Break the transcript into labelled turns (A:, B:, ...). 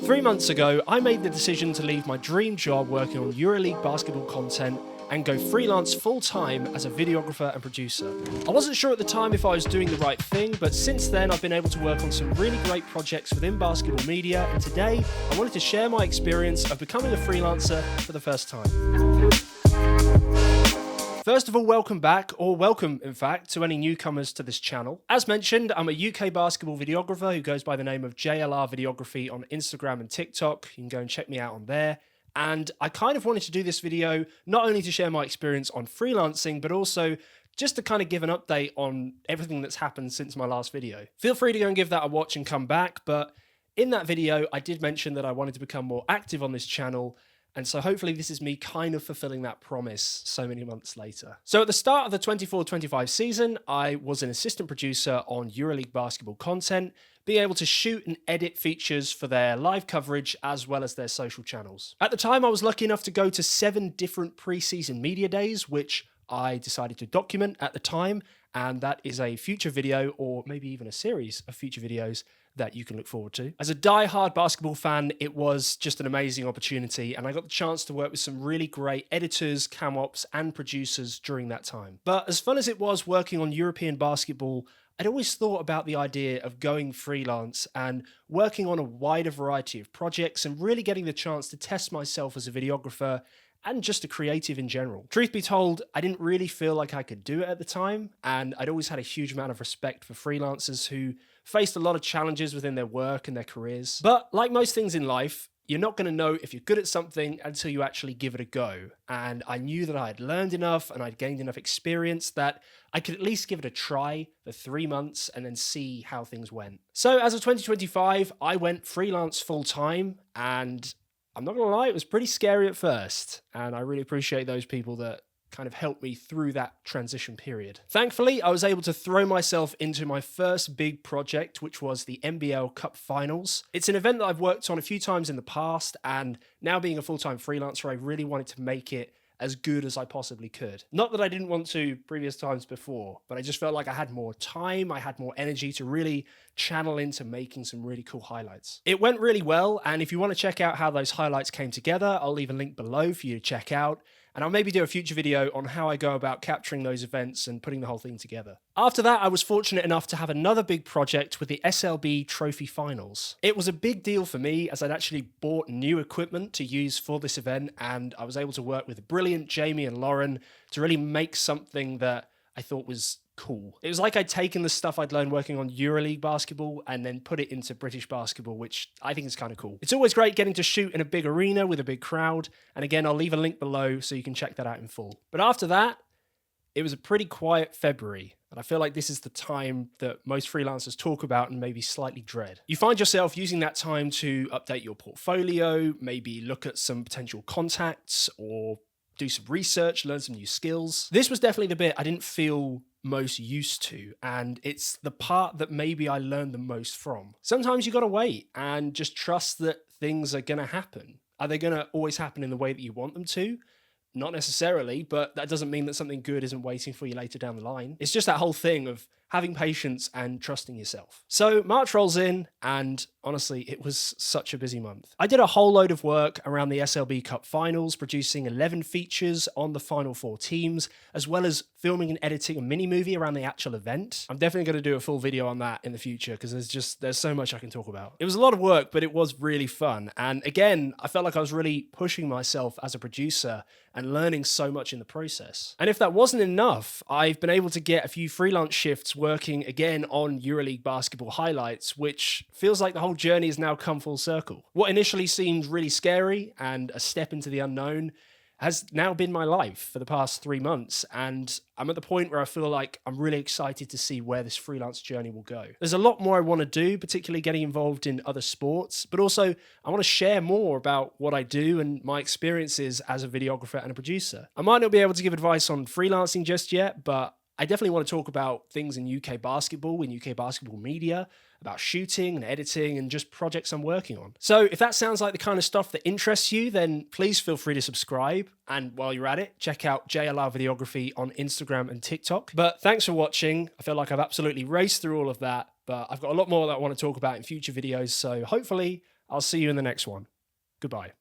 A: 3 months ago, I made the decision to leave my dream job working on Euroleague basketball content and go freelance full-time as a videographer and producer. I wasn't sure at the time if I was doing the right thing, but since then I've been able to work on some really great projects within basketball media, and today I wanted to share my experience of becoming a freelancer for the first time. First of all, welcome back, or welcome, in fact, to any newcomers to this channel. As mentioned, I'm a UK basketball videographer who goes by the name of JLR Videography on Instagram and TikTok. You can go and check me out on there. And I kind of wanted to do this video not only to share my experience on freelancing, but also just to kind of give an update on everything that's happened since my last video. Feel free to go and give that a watch and come back, but in that video, I did mention that I wanted to become more active on this channel, and so hopefully this is me kind of fulfilling that promise so many months later. So at the start of the 24-25 season, I was an assistant producer on Euroleague basketball content, being able to shoot and edit features for their live coverage as well as their social channels. At the time, I was lucky enough to go to 7 different pre-season media days, which I decided to document at the time, and that is a future video, or maybe even a series of future videos that you can look forward to. As a die-hard basketball fan, it was just an amazing opportunity, and I got the chance to work with some really great editors, cam ops, and producers during that time. But as fun as it was working on European basketball, I'd always thought about the idea of going freelance and working on a wider variety of projects and really getting the chance to test myself as a videographer and just a creative in general. Truth be told, I didn't really feel like I could do it at the time, and I'd always had a huge amount of respect for freelancers who faced a lot of challenges within their work and their careers. But like most things in life, you're not going to know if you're good at something until you actually give it a go. And I knew that I had learned enough and I'd gained enough experience that I could at least give it a try for 3 months and then see how things went. So as of 2025, I went freelance full time, and I'm not going to lie, it was pretty scary at first. And I really appreciate those people that kind of helped me through that transition period. Thankfully, I was able to throw myself into my first big project, which was the NBL Cup Finals. It's an event that I've worked on a few times in the past, and now being a full-time freelancer, I really wanted to make it as good as I possibly could. Not that I didn't want to previous times before, but I just felt like I had more time, I had more energy to really channel into making some really cool highlights. It went really well, and if you want to check out how those highlights came together, I'll leave a link below for you to check out. And I'll maybe do a future video on how I go about capturing those events and putting the whole thing together. After that, I was fortunate enough to have another big project with the SLB Trophy Finals. It was a big deal for me as I'd actually bought new equipment to use for this event, and I was able to work with the brilliant Jamie and Lauren to really make something that I thought was cool. It was like I'd taken the stuff I'd learned working on Euroleague basketball and then put it into British basketball, which I think is kind of cool. It's always great getting to shoot in a big arena with a big crowd, and again, I'll leave a link below so you can check that out in full. But after that, it was a pretty quiet February, and I feel like this is the time that most freelancers talk about and maybe slightly dread. You find yourself using that time to update your portfolio, maybe look at some potential contacts, or do some research, learn some new skills. This was definitely the bit I didn't feel most used to, and it's the part that maybe I learned the most from. Sometimes you gotta wait and just trust that things are gonna happen. Are they gonna always happen in the way that you want them to? Not necessarily, but that doesn't mean that something good isn't waiting for you later down the line. It's just that whole thing of having patience and trusting yourself. So March rolls in, and honestly, it was such a busy month. I did a whole load of work around the SLB Cup Finals, producing 11 features on the final 4 teams, as well as filming and editing a mini movie around the actual event. I'm definitely going to do a full video on that in the future because there's so much I can talk about. It was a lot of work, but it was really fun. And again, I felt like I was really pushing myself as a producer and learning so much in the process. And if that wasn't enough, I've been able to get a few freelance shifts working again on Euroleague basketball highlights, which feels like the whole journey has now come full circle. What initially seemed really scary and a step into the unknown has now been my life for the past 3 months, and I'm at the point where I feel like I'm really excited to see where this freelance journey will go. There's a lot more I want to do, particularly getting involved in other sports, but also I want to share more about what I do and my experiences as a videographer and a producer. I might not be able to give advice on freelancing just yet, but I definitely want to talk about things in UK basketball, in UK basketball media, about shooting and editing and just projects I'm working on. So if that sounds like the kind of stuff that interests you, then please feel free to subscribe. And while you're at it, check out JLR Videography on Instagram and TikTok. But thanks for watching. I feel like I've absolutely raced through all of that, but I've got a lot more that I want to talk about in future videos. So hopefully I'll see you in the next one. Goodbye.